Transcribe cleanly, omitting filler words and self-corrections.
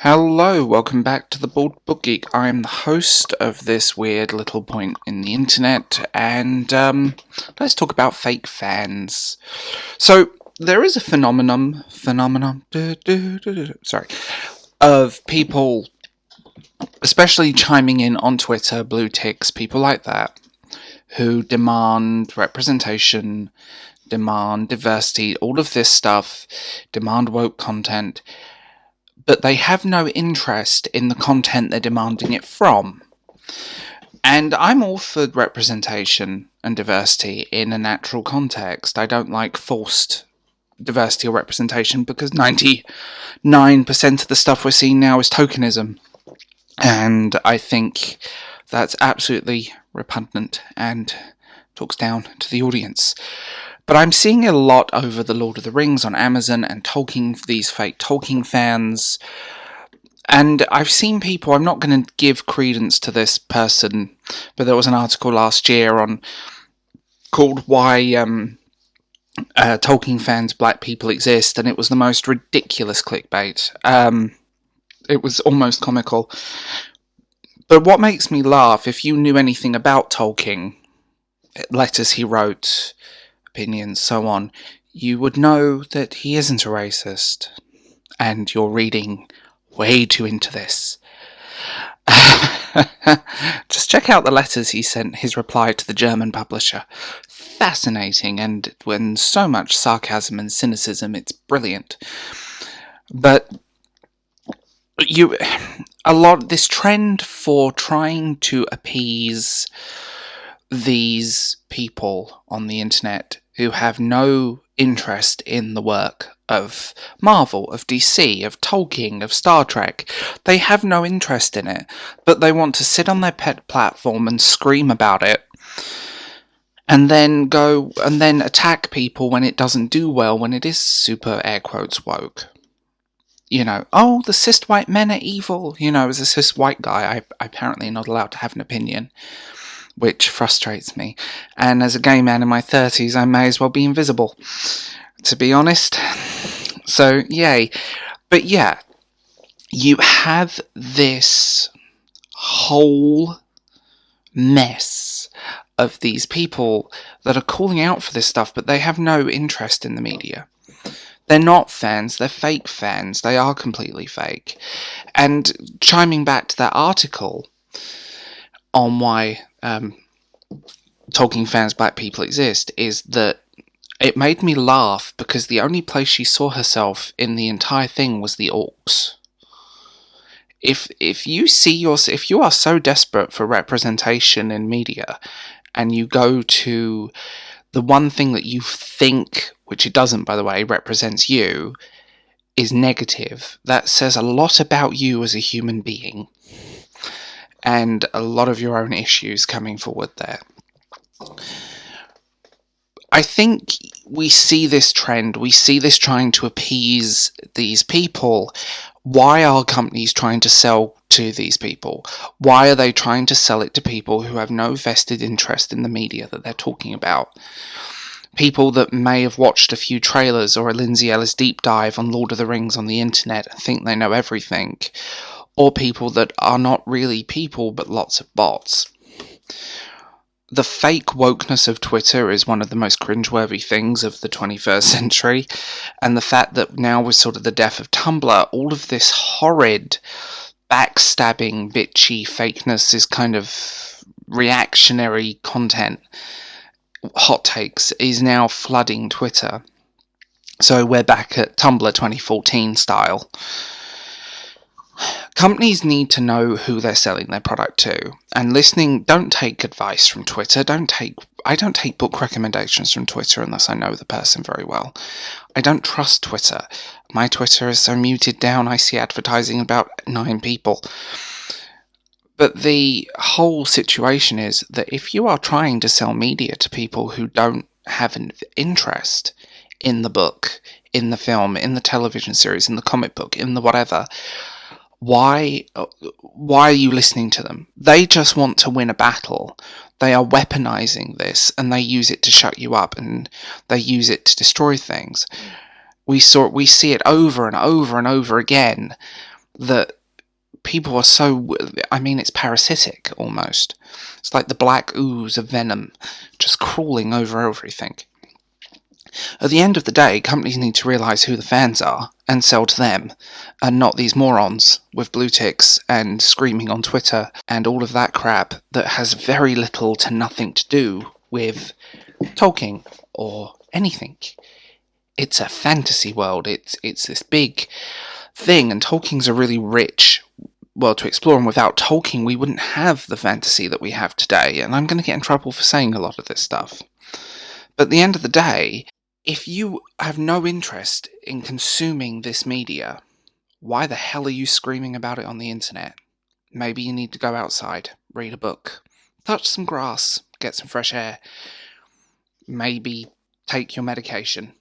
Hello, welcome back to the Bald Book Geek. I'm the host of this weird little point in the internet, and let's talk about fake fans. So there is a phenomenon, of people, especially chiming in on Twitter, blue ticks, people like that, who demand representation, demand diversity, all of this stuff, demand woke content. But they have no interest in the content they're demanding it from. And I'm all for representation and diversity in a natural context. I don't like forced diversity or representation because 99% of the stuff we're seeing now is tokenism. And I think that's absolutely repugnant and talks down to the audience. But I'm seeing a lot over the Lord of the Rings on Amazon and these fake Tolkien fans. And I've seen people, I'm not going to give credence to this person, but there was an article last year called Why Tolkien Fans Black People Exist, and it was the most ridiculous clickbait. It was almost comical. But what makes me laugh, if you knew anything about Tolkien, letters he wrote, opinions, so on, you would know that he isn't a racist. And you're reading way too into this. Just check out the letters he sent, his reply to the German publisher. Fascinating, and when so much sarcasm and cynicism, it's brilliant. But this trend for trying to appease these people on the internet who have no interest in the work of Marvel, of DC, of Tolkien, of Star Trek. They have no interest in it, but they want to sit on their pet platform and scream about it, and then attack people when it doesn't do well, when it is super air quotes woke. Oh, the cis white men are evil. As a cis white guy, I'm apparently not allowed to have an opinion, which frustrates me. And as a gay man in my 30s, I may as well be invisible, to be honest. So, yay. But yeah, you have this whole mess of these people that are calling out for this stuff, but they have no interest in the media. They're not fans, they're fake fans. They are completely fake. And chiming back to that article on why Tolkien fans black people exist, is that it made me laugh because the only place she saw herself in the entire thing was the orcs. If you are so desperate for representation in media, and you go to the one thing that you think, which it doesn't, by the way, represents you, is negative, that says a lot about you as a human being, and a lot of your own issues coming forward there. I think we see this trend, we see this trying to appease these people. Why are companies trying to sell to these people? Why are they trying to sell it to people who have no vested interest in the media that they're talking about? People that may have watched a few trailers or a Lindsay Ellis deep dive on Lord of the Rings on the internet and think they know everything. Or people that are not really people but lots of bots. The fake wokeness of Twitter is one of the most cringeworthy things of the 21st century, and the fact that now with sort of the death of Tumblr, all of this horrid, backstabbing, bitchy fakeness is kind of reactionary content, hot takes, is now flooding Twitter. So we're back at Tumblr 2014 style. Companies need to know who they're selling their product to, and don't take advice from Twitter. I don't take book recommendations from Twitter unless I know the person very well. I don't trust Twitter. My Twitter is so muted down, I see advertising about 9 people. But the whole situation is that if you are trying to sell media to people who don't have an interest in the book, in the film, in the television series, in the comic book, in the whatever, why are you listening to them? They just want to win a battle. They are weaponizing this, and they use it to shut you up, and they use it to destroy things. We see it over and over and over again. that people are so... it's parasitic, almost. It's like the black ooze of venom just crawling over everything. At the end of the day, companies need to realise who the fans are and sell to them, and not these morons with blue ticks and screaming on Twitter and all of that crap that has very little to nothing to do with Tolkien or anything. It's a fantasy world. It's this big thing, and Tolkien's a really rich world to explore, and without Tolkien we wouldn't have the fantasy that we have today, and I'm going to get in trouble for saying a lot of this stuff. But at the end of the day, if you have no interest in consuming this media, why the hell are you screaming about it on the internet? Maybe you need to go outside, read a book, touch some grass, get some fresh air, maybe take your medication.